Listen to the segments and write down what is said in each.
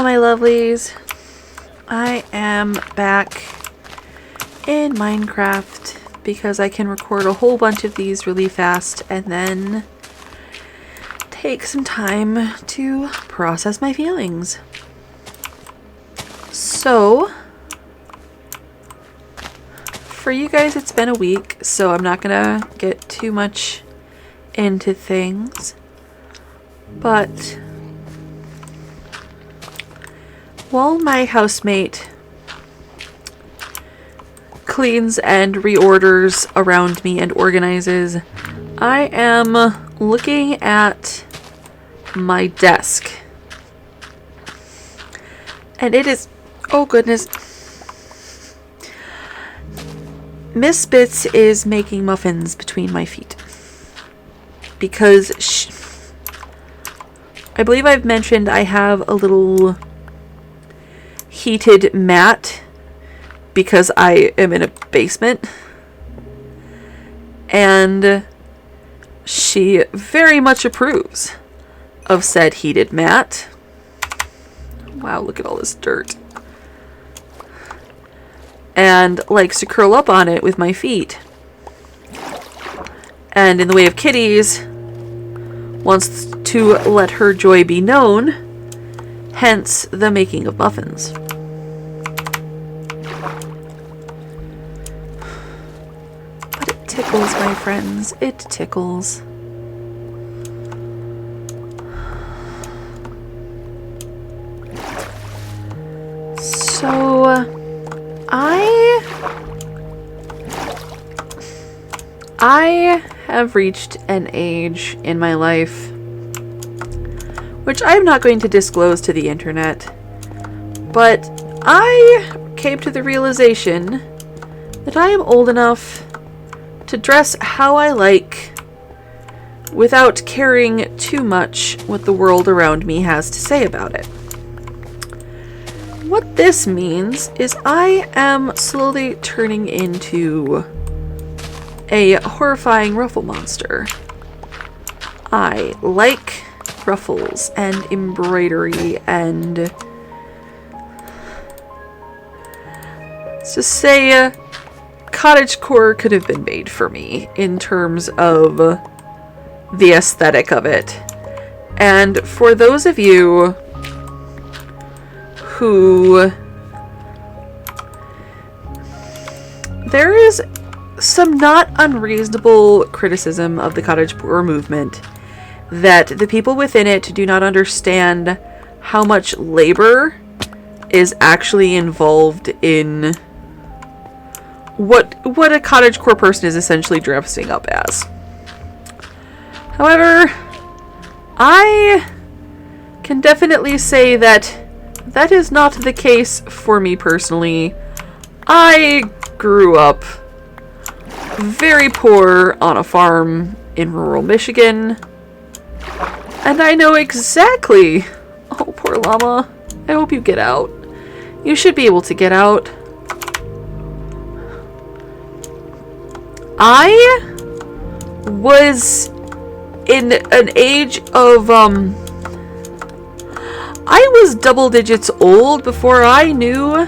Hello, my lovelies. I am back in Minecraft because I can record a whole bunch of these really fast and then take some time to process my feelings. So, for you guys, it's been a week, so I'm not gonna get too much into things, but while my housemate cleans and reorders around me and organizes, I am looking at my desk. And it is, oh goodness, Miss Bits is making muffins between my feet. Because I believe I've mentioned I have a little heated mat because I am in a basement, and she very much approves of said heated mat. Wow, look at all this dirt. And likes to curl up on it with my feet. And in the way of kitties, wants to let her joy be known. Hence, the making of muffins. But it tickles, my friends. It tickles. So, I have reached an age in my life which I'm not going to disclose to the internet, but I came to the realization that I am old enough to dress how I like without caring too much what the world around me has to say about it. What this means is I am slowly turning into a horrifying ruffle monster. I like ruffles and embroidery, and let's just say cottagecore could have been made for me in terms of the aesthetic of it. And for those of you who, there is some not unreasonable criticism of the cottagecore movement that the people within it do not understand how much labor is actually involved in what a cottagecore person is essentially dressing up as. However, I can definitely say that that is not the case for me personally. I grew up very poor on a farm in rural Michigan, and I know exactly. Oh, poor llama. I hope you get out. You should be able to get out. I was in an age of, I was double digits old before I knew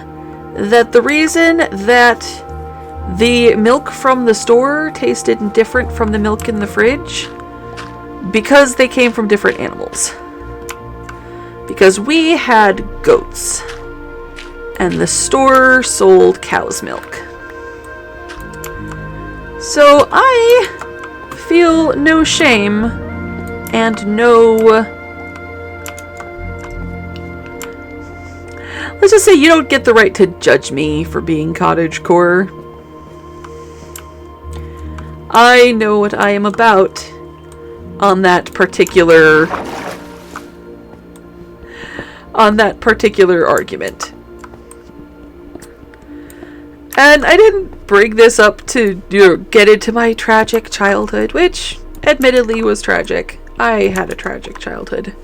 that the reason that the milk from the store tasted different from the milk in the fridge, because they came from different animals. Because we had goats, and the store sold cow's milk. So I feel no shame and no... Let's just say you don't get the right to judge me for being cottagecore. I know what I am about on that particular argument. And I didn't bring this up to, get into my tragic childhood, which admittedly was tragic. I had a tragic childhood.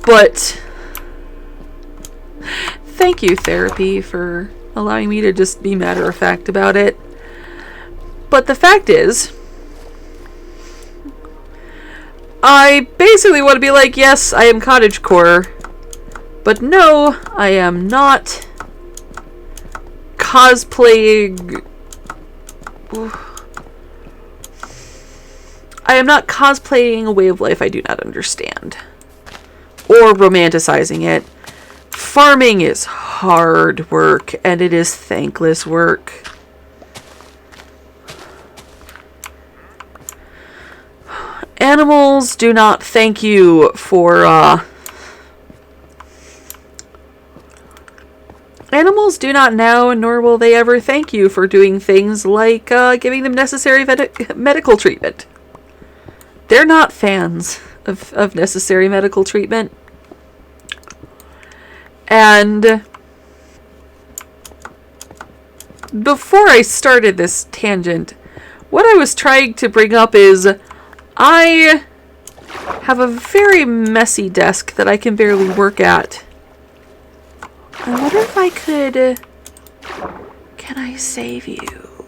But thank you, therapy, for allowing me to just be matter-of-fact about it. But the fact is, I basically want to be like, yes, I am cottagecore, But no, I am not cosplaying. I am not cosplaying a way of life I do not understand. Or romanticizing it. Farming is hard work, and it is thankless work. Animals do not thank you for, Animals do not now, nor will they ever thank you for doing things like, giving them necessary medical treatment. They're not fans of necessary medical treatment. And before I started this tangent, what I was trying to bring up is I have a very messy desk that I can barely work at. I wonder if I could... Can I save you?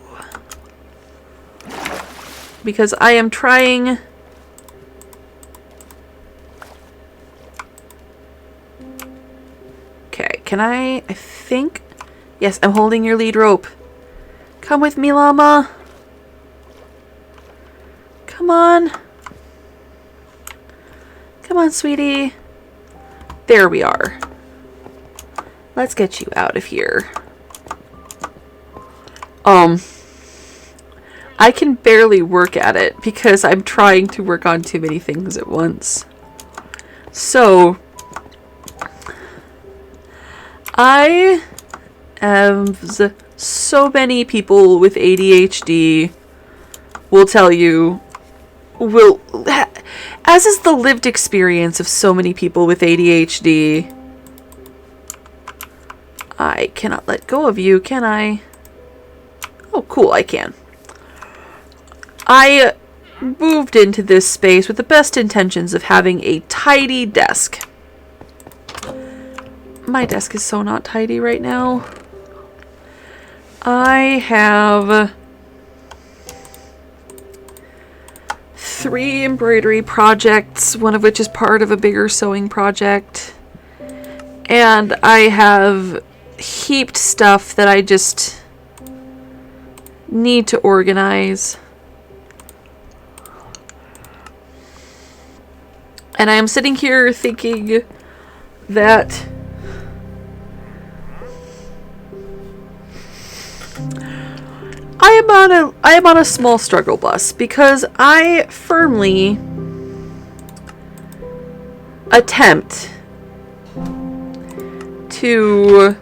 Because I am trying... Okay, can I think... Yes, I'm holding your lead rope. Come with me, llama. Come on. Come on, sweetie. There we are. Let's get you out of here. I can barely work at it because I'm trying to work on too many things at once. So, I have so many people with ADHD will tell you, as is the lived experience of so many people with ADHD. I cannot let go of you, can I? Oh, cool, I can. I moved into this space with the best intentions of having a tidy desk. My desk is so not tidy right now. I have 3 embroidery projects, one of which is part of a bigger sewing project. And I have heaped stuff that I just need to organize. And I am sitting here thinking that I am on a small struggle bus because I firmly attempt to...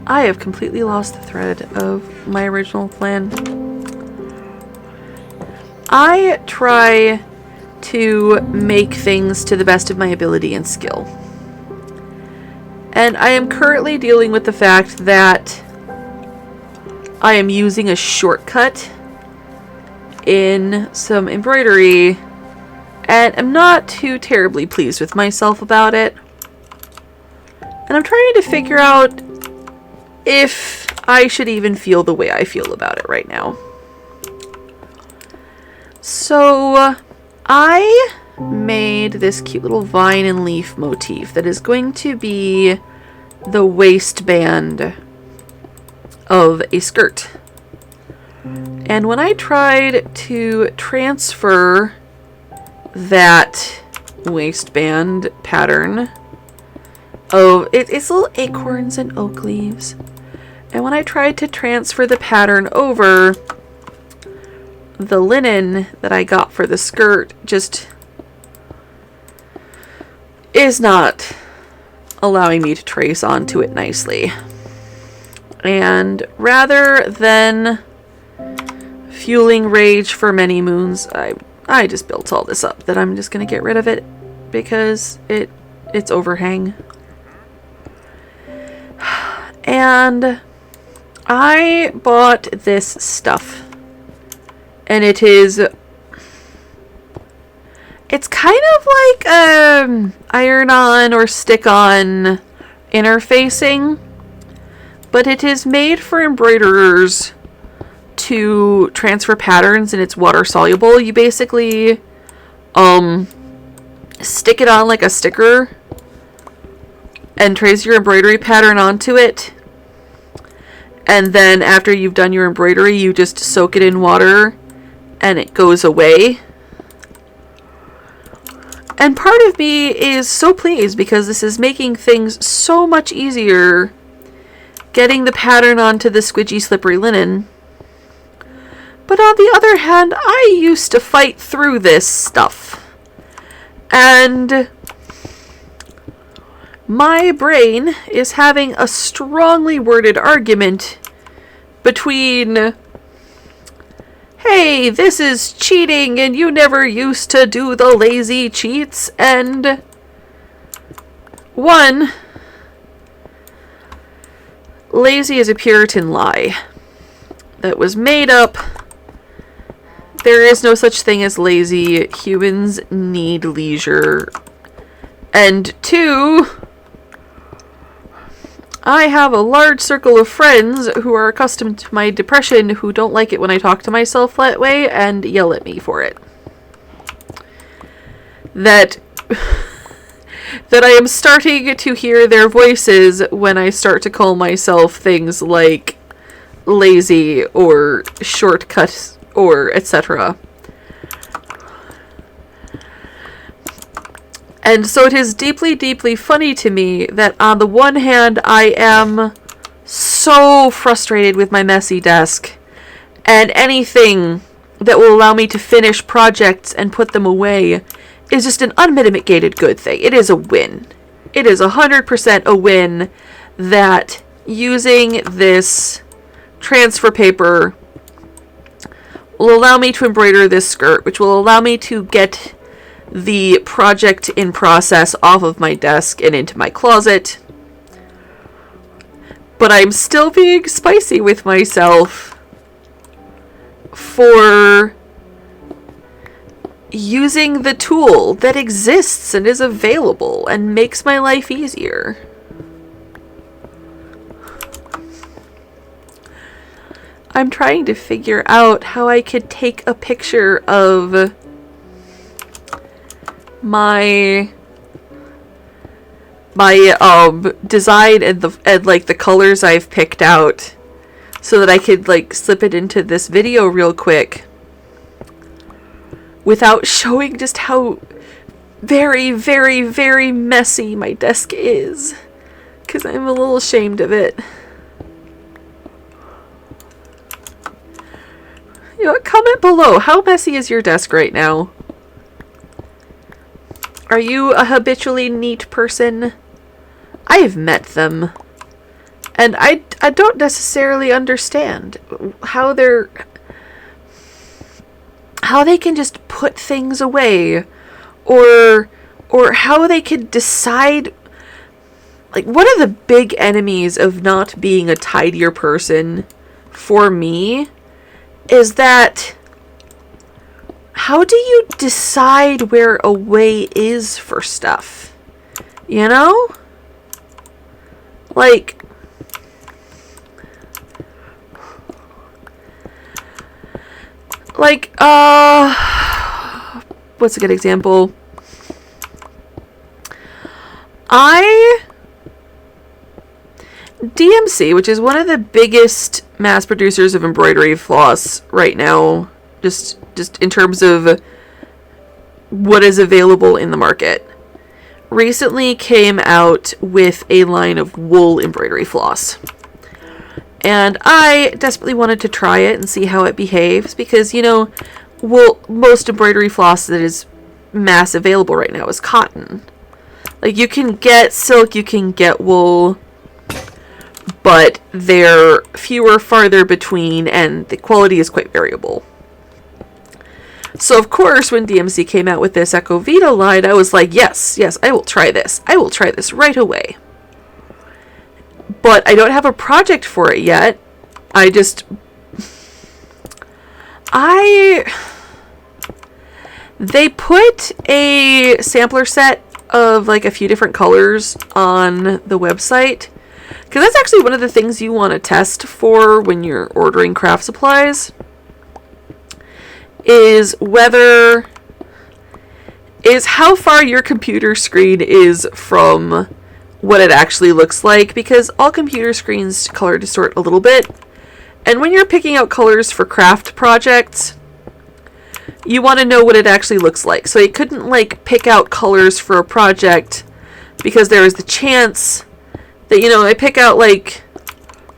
I have completely lost the thread of my original plan. I try to make things to the best of my ability and skill. And I am currently dealing with the fact that I am using a shortcut in some embroidery, and I'm not too terribly pleased with myself about it. And I'm trying to figure out if I should even feel the way I feel about it right now. So, I made this cute little vine and leaf motif that is going to be the waistband of a skirt. And when I tried to transfer that waistband pattern of it's little acorns and oak leaves, and when I tried to transfer the pattern over, the linen that I got for the skirt just is not allowing me to trace onto it nicely. And rather than fueling rage for many moons, I just built all this up that I'm just going to get rid of it because it's overhang. And I bought this stuff. And it's kind of like iron-on or stick-on interfacing, but it is made for embroiderers to transfer patterns, and it's water-soluble. You basically stick it on like a sticker and trace your embroidery pattern onto it. And then after you've done your embroidery, you just soak it in water and it goes away. And part of me is so pleased because this is making things so much easier getting the pattern onto the squidgy, slippery linen. But on the other hand, I used to fight through this stuff. And my brain is having a strongly worded argument between, hey, this is cheating and you never used to do the lazy cheats, and one, lazy is a Puritan lie that was made up. There is no such thing as lazy. Humans need leisure. And two, I have a large circle of friends who are accustomed to my depression who don't like it when I talk to myself that way and yell at me for it. That I am starting to hear their voices when I start to call myself things like lazy or shortcut or etc. And so it is deeply, deeply funny to me that on the one hand, I am so frustrated with my messy desk, and anything that will allow me to finish projects and put them away is just an unmitigated good thing. It is a win. It is 100% a win that using this transfer paper will allow me to embroider this skirt, which will allow me to get the project in process off of my desk and into my closet. But I'm still being spicy with myself for using the tool that exists and is available and makes my life easier. I'm trying to figure out how I could take a picture of my design and like the colors I've picked out so that I could like slip it into this video real quick without showing just how very, very, very messy my desk is, because I'm a little ashamed of it. You know, comment below, how messy is your desk right now? Are you a habitually neat person? I've met them, and I don't necessarily understand how they can just put things away, or how they can decide. Like, one of the big enemies of not being a tidier person for me is that how do you decide where a way is for stuff? You know? Like, what's a good example? DMC, which is one of the biggest mass producers of embroidery floss right now, just in terms of what is available in the market, recently came out with a line of wool embroidery floss. And I desperately wanted to try it and see how it behaves, because, you know, most embroidery floss that is mass available right now is cotton. Like, you can get silk, you can get wool, but they're fewer, farther between, and the quality is quite variable. So, of course, when DMC came out with this Echo Vita line, I was like, yes, I will try this. I will try this right away. But I don't have a project for it yet. They put a sampler set of like a few different colors on the website, because that's actually one of the things you want to test for when you're ordering craft supplies, is whether is how far your computer screen is from what it actually looks like, because all computer screens color distort a little bit. And when you're picking out colors for craft projects, you want to know what it actually looks like. So you couldn't like pick out colors for a project because there is the chance that, you know, I pick out like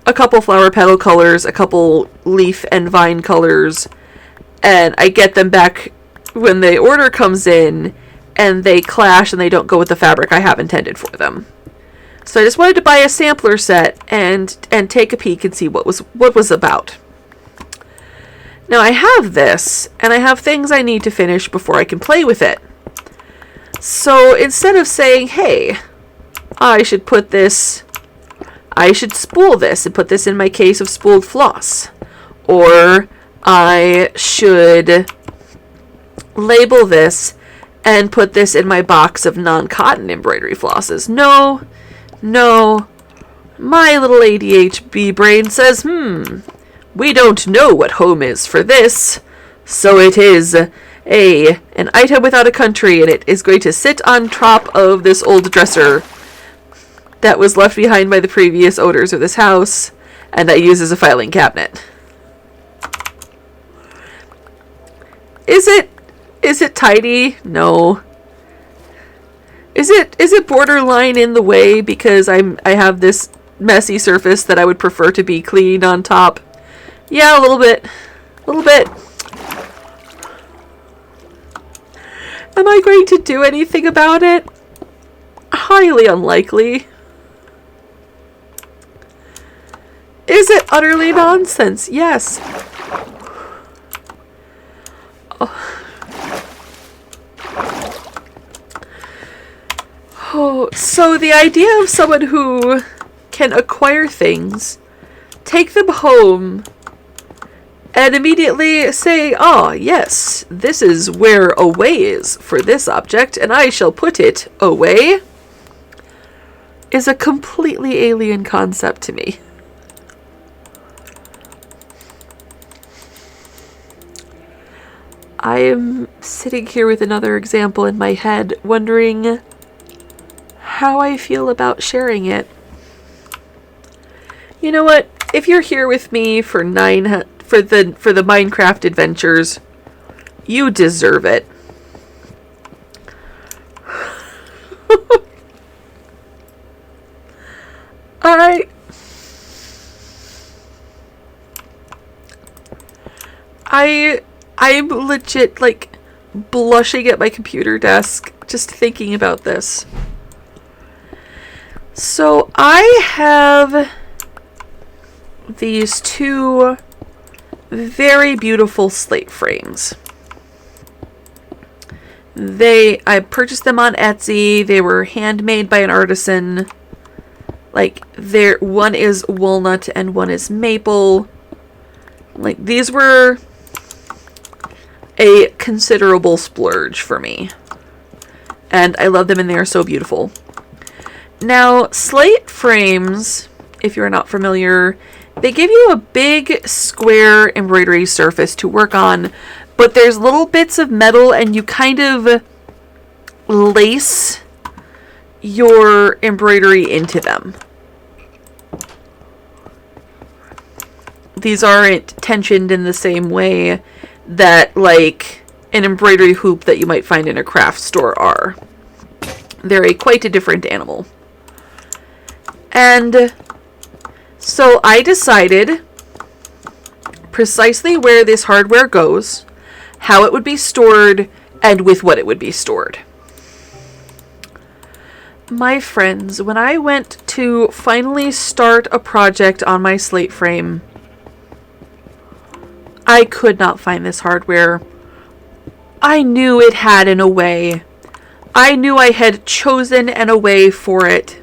a couple flower petal colors, a couple leaf and vine colors, and I get them back when the order comes in, and they clash and they don't go with the fabric I have intended for them. So I just wanted to buy a sampler set and take a peek and see what was about. Now I have this, and I have things I need to finish before I can play with it. So instead of saying, hey, I should spool this and put this in my case of spooled floss, or I should label this and put this in my box of non-cotton embroidery flosses. No, my little ADHD brain says, we don't know what home is for this, so it is an item without a country, and it is going to sit on top of this old dresser that was left behind by the previous owners of this house, and that uses a filing cabinet. Is it tidy? No. Is it borderline in the way because I have this messy surface that I would prefer to be clean on top? Yeah, a little bit. Am I going to do anything about it? Highly unlikely. Is it utterly nonsense? Yes. Oh, so the idea of someone who can acquire things, take them home, and immediately say, "Ah, yes, this is where away is for this object, and I shall put it away," is a completely alien concept to me. I am sitting here with another example in my head, wondering how I feel about sharing it. You know what? If you're here with me for the Minecraft adventures, you deserve it. I'm legit, like, blushing at my computer desk just thinking about this. So I have these two very beautiful slate frames. I purchased them on Etsy. They were handmade by an artisan. Like, one is walnut and one is maple. Like, these were a considerable splurge for me. And I love them, and they are so beautiful. Now, slate frames, if you're not familiar, they give you a big square embroidery surface to work on, but there's little bits of metal, and you kind of lace your embroidery into them. These aren't tensioned in the same way that, like, an embroidery hoop that you might find in a craft store are. They're quite a different animal. And so I decided precisely where this hardware goes, how it would be stored, and with what it would be stored. My friends, when I went to finally start a project on my slate frame, I could not find this hardware. I knew it had an away. I knew I had chosen an away for it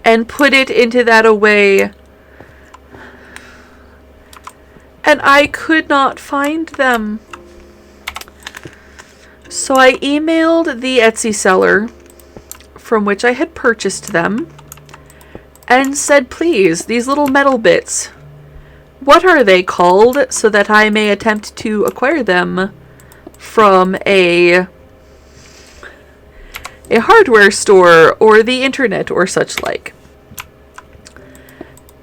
and put it into that away, and I could not find them. So I emailed the Etsy seller from which I had purchased them and said, please, these little metal bits, what are they called, so that I may attempt to acquire them from a a hardware store or the internet or such like.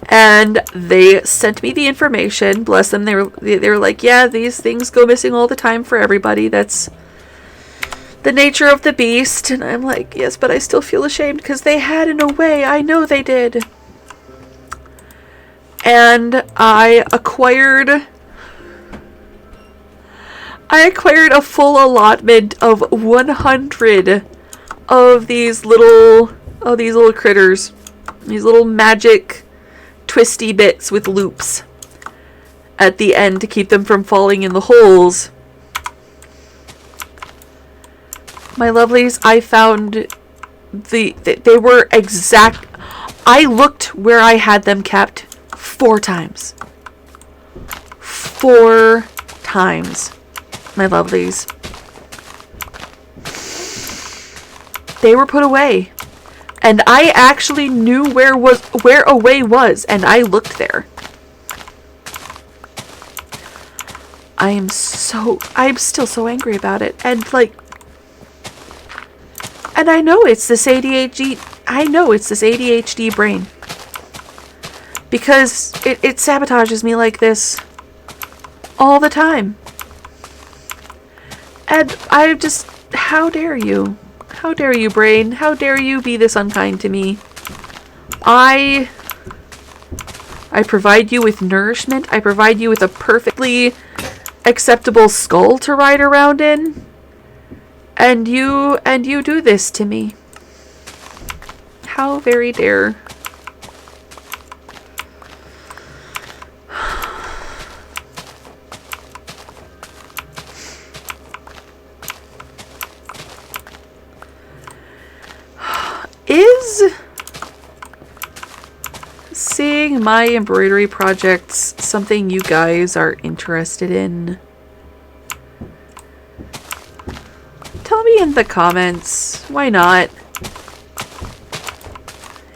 And they sent me the information. Bless them. They were like, yeah, these things go missing all the time for everybody. That's the nature of the beast. And I'm like, yes, but I still feel ashamed because they had in a way. I know they did. And I acquired a full allotment of 100 of these little critters. These little magic twisty bits with loops at the end to keep them from falling in the holes. My lovelies, I found they were exact. I looked where I had them kept 4 times. 4 times, my lovelies. They were put away. And I actually knew where away was, and I looked there. I'm still so angry about it. And I know it's this ADHD. I know it's this ADHD brain. Because it sabotages me like this all the time. And I just, how dare you? How dare you, brain? How dare you be this unkind to me? I provide you with nourishment. I provide you with a perfectly acceptable skull to ride around in. And you do this to me. How very dare. Is seeing my embroidery projects something you guys are interested in? Tell me in the comments. Why not?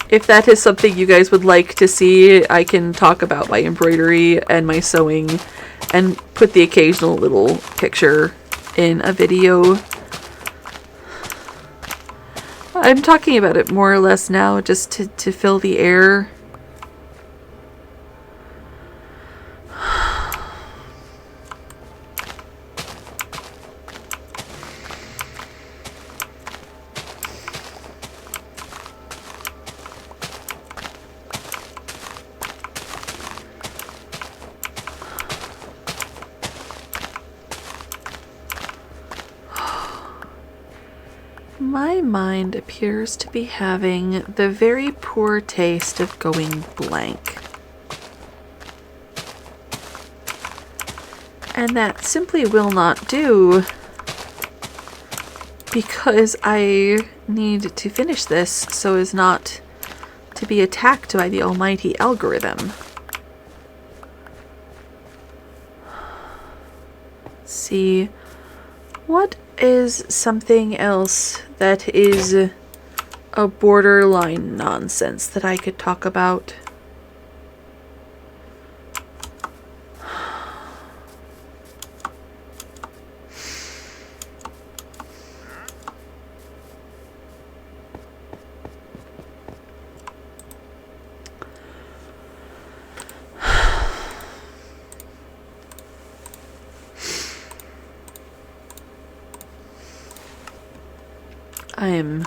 If that is something you guys would like to see, I can talk about my embroidery and my sewing and put the occasional little picture in a video. I'm talking about it more or less now just to fill the air. My mind appears to be having the very poor taste of going blank. And that simply will not do, because I need to finish this so as not to be attacked by the almighty algorithm. Let's see, what is something else that is a borderline nonsense that I could talk about? I am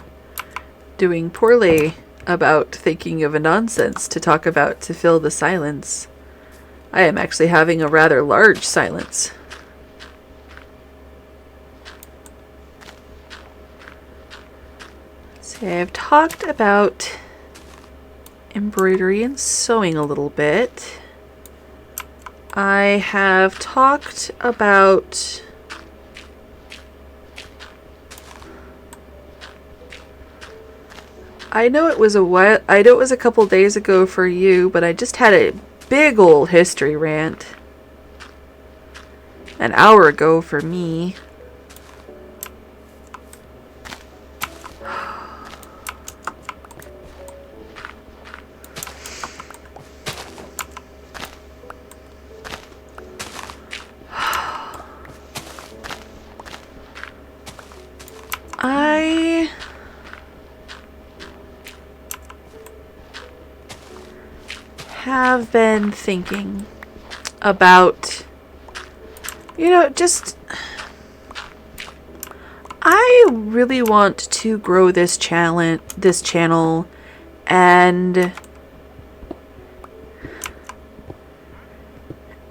doing poorly about thinking of a nonsense to talk about to fill the silence. I am actually having a rather large silence. See, I've talked about embroidery and sewing a little bit. I have talked about I know it was a couple days ago for you, but I just had a big old history rant. An hour ago for me. have been thinking about, just I really want to grow this channel and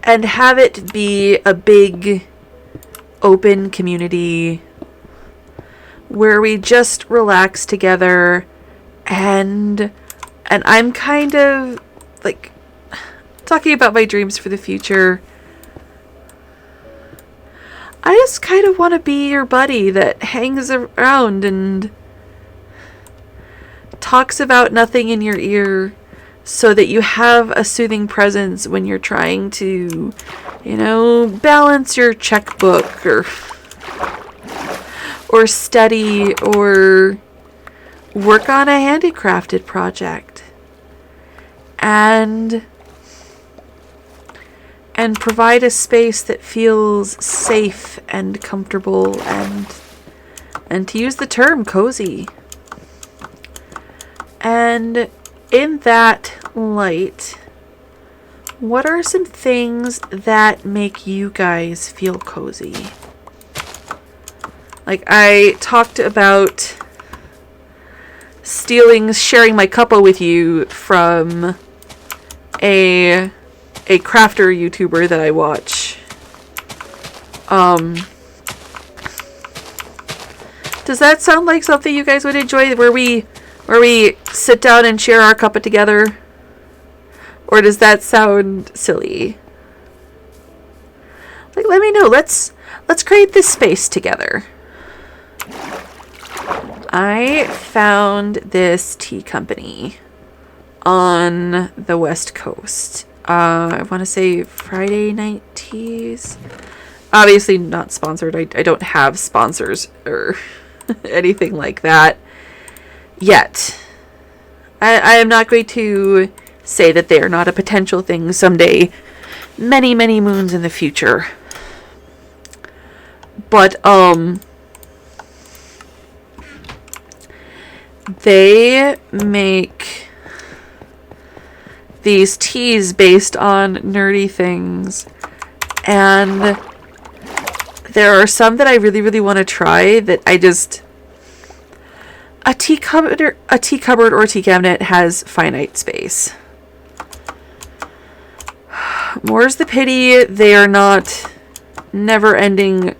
have it be a big open community where we just relax together, and I'm kind of like talking about my dreams for the future. I just kind of want to be your buddy that hangs around and talks about nothing in your ear, so that you have a soothing presence when you're trying to, balance your checkbook or study or work on a handicrafted project. And provide a space that feels safe and comfortable and to use the term, cozy. And in that light, what are some things that make you guys feel cozy? Like, I talked about sharing my cuppa with you from a crafter YouTuber that I watch. Does that sound like something you guys would enjoy, where we sit down and share our cuppa together? Or does that sound silly? Like, let me know. Let's create this space together. I found this tea company on the West Coast. I want to say Friday Night Teas. Obviously not sponsored. I don't have sponsors or anything like that yet. I am not going to say that they are not a potential thing someday, many, many moons in the future. But, they make these teas based on nerdy things, and there are some that I really, really want to try that I just... A tea cupboard or tea cabinet has finite space. More's the pity they are not never-ending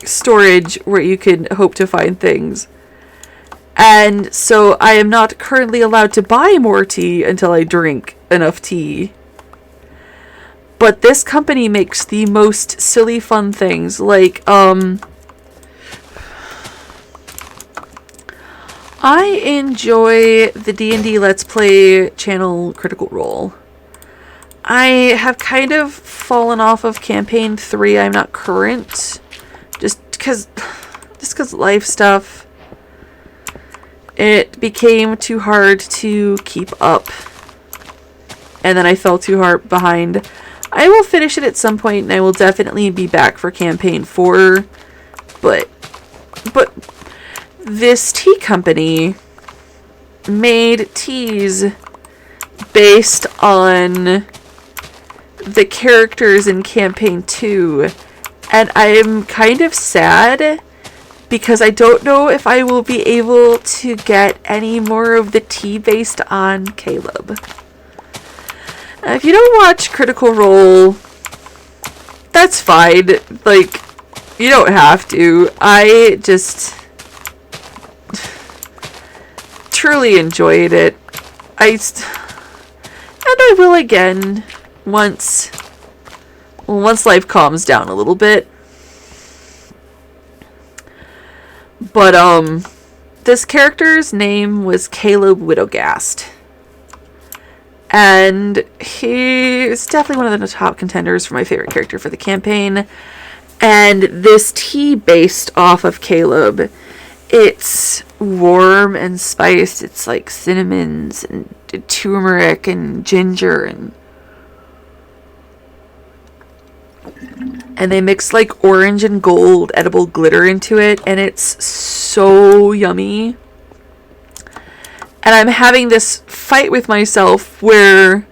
storage where you can hope to find things. And so I am not currently allowed to buy more tea until I drink enough tea. But this company makes the most silly fun things. Like, I enjoy the D&D Let's Play channel Critical Role. I have kind of fallen off of campaign 3. I'm not current. Just because life stuff. It became too hard to keep up. And then I fell too hard behind. I will finish it at some point, and I will definitely be back for campaign 4. But this tea company made teas based on the characters in campaign 2. And I'm kind of sad because I don't know if I will be able to get any more of the tea based on Caleb. If you don't watch Critical Role, that's fine. Like, you don't have to. I just truly enjoyed it. And I will again once life calms down a little bit. But, this character's name was Caleb Widowgast. And he is definitely one of the top contenders for my favorite character for the campaign. And this tea based off of Caleb, it's warm and spiced. It's like cinnamons and turmeric and ginger and they mix like orange and gold edible glitter into it, and it's so yummy. And I'm having this fight with myself where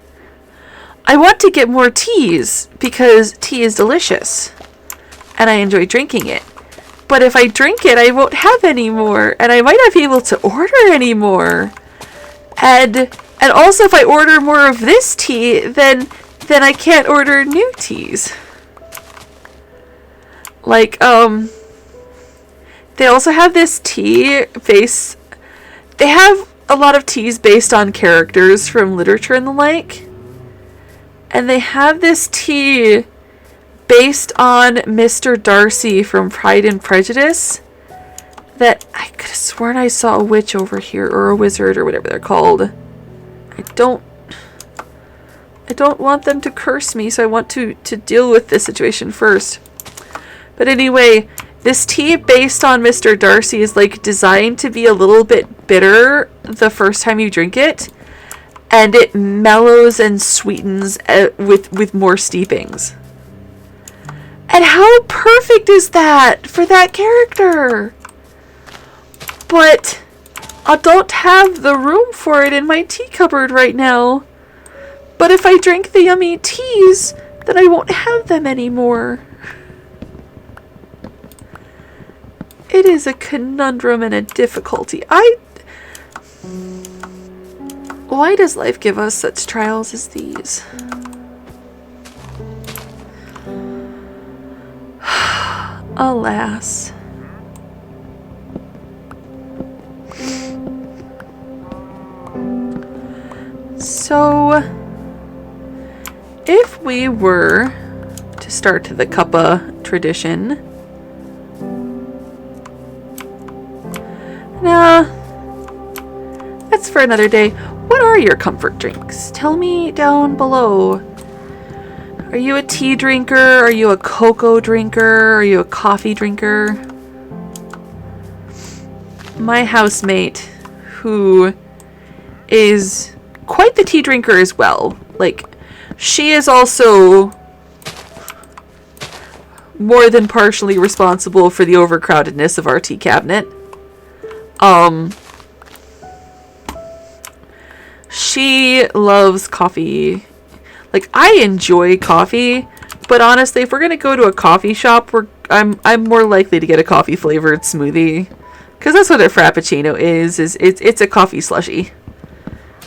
I want to get more teas because tea is delicious and I enjoy drinking it. But if I drink it, I won't have any more, and I might not be able to order any more. And also, if I order more of this tea, then I can't order new teas. Like, they also have this tea base. They have a lot of teas based on characters from literature and the like. And they have this tea based on Mr. Darcy from Pride and Prejudice that I could have sworn I saw a witch over here, or a wizard, or whatever they're called. I don't want them to curse me, so I want to deal with this situation first. But anyway, this tea based on Mr. Darcy is like designed to be a little bit bitter the first time you drink it, and it mellows and sweetens with more steepings. And how perfect is that for that character? But I don't have the room for it in my tea cupboard right now. But if I drink the yummy teas, then I won't have them anymore. It is a conundrum and a difficulty. Why does life give us such trials as these? Alas. So, if we were to start the cuppa tradition, nah, that's for another day. What are your comfort drinks? Tell me down below. Are you a tea drinker? Are you a cocoa drinker? Are you a coffee drinker? My housemate, who is quite the tea drinker as well, like, she is also more than partially responsible for the overcrowdedness of our tea cabinet. She loves coffee. Like, I enjoy coffee, but honestly, if we're gonna go to a coffee shop, I'm more likely to get a coffee flavored smoothie, because that's what a frappuccino is it's a coffee slushie.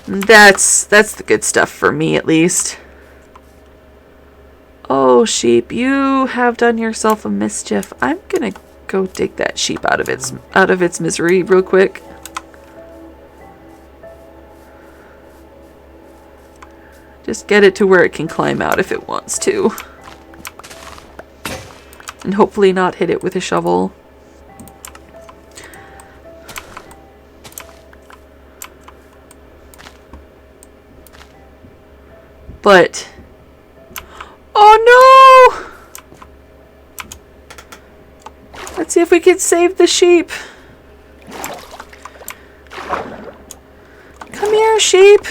That's the good stuff for me, at least. Oh, sheep, you have done yourself a mischief. I'm gonna go dig that sheep out of its misery real quick. Just get it to where it can climb out if it wants to. And hopefully not hit it with a shovel. But... oh no! Let's see if we can save the sheep. Come here, sheep.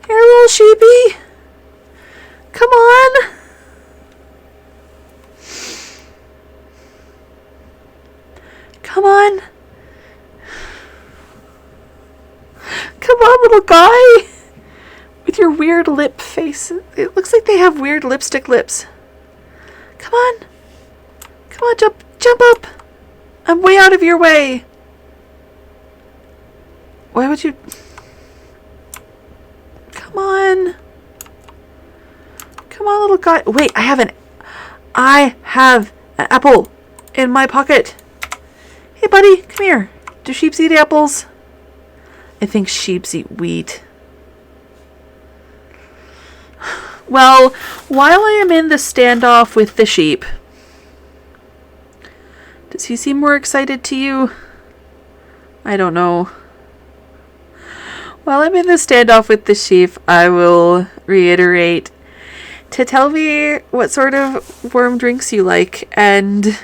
Here, little sheepy. Come on. Come on. Come on, little guy. With your weird lip face. It looks like they have weird lipstick lips. Come on. Come on, jump up. I'm way out of your way. Why would you... come on. Come on, little guy. Wait, I have an apple in my pocket. Hey, buddy, come here. Do sheep eat apples? I think sheep eat wheat. Well, while I am in the standoff with the sheep, does he seem more excited to you? I don't know. While I'm in the standoff with the sheep, I will reiterate to tell me what sort of worm drinks you like, and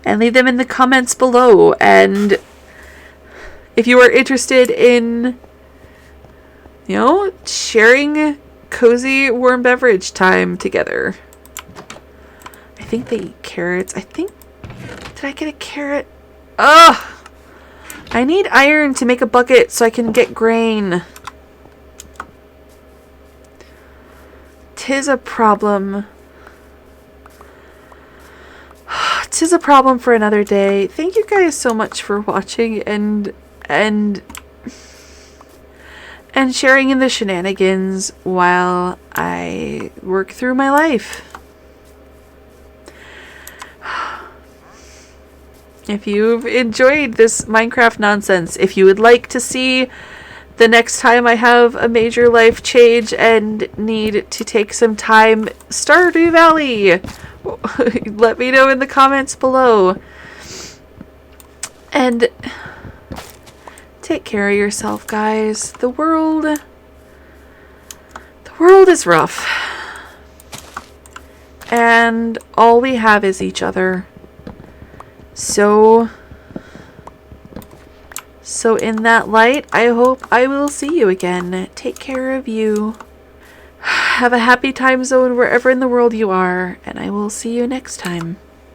leave them in the comments below. And if you are interested in, sharing cozy warm beverage time together. I think they eat carrots. Did I get a carrot? Ugh! I need iron to make a bucket so I can get grain. 'tis a problem. 'Tis a problem for another day. Thank you guys so much for watching and sharing in the shenanigans while I work through my life. If you've enjoyed this Minecraft nonsense, if you would like to see the next time I have a major life change and need to take some time, Stardew Valley, let me know in the comments below. And take care of yourself, guys. The world is rough. And all we have is each other. So in that light, I hope I will see you again. Take care of you. Have a happy time zone wherever in the world you are, and I will see you next time.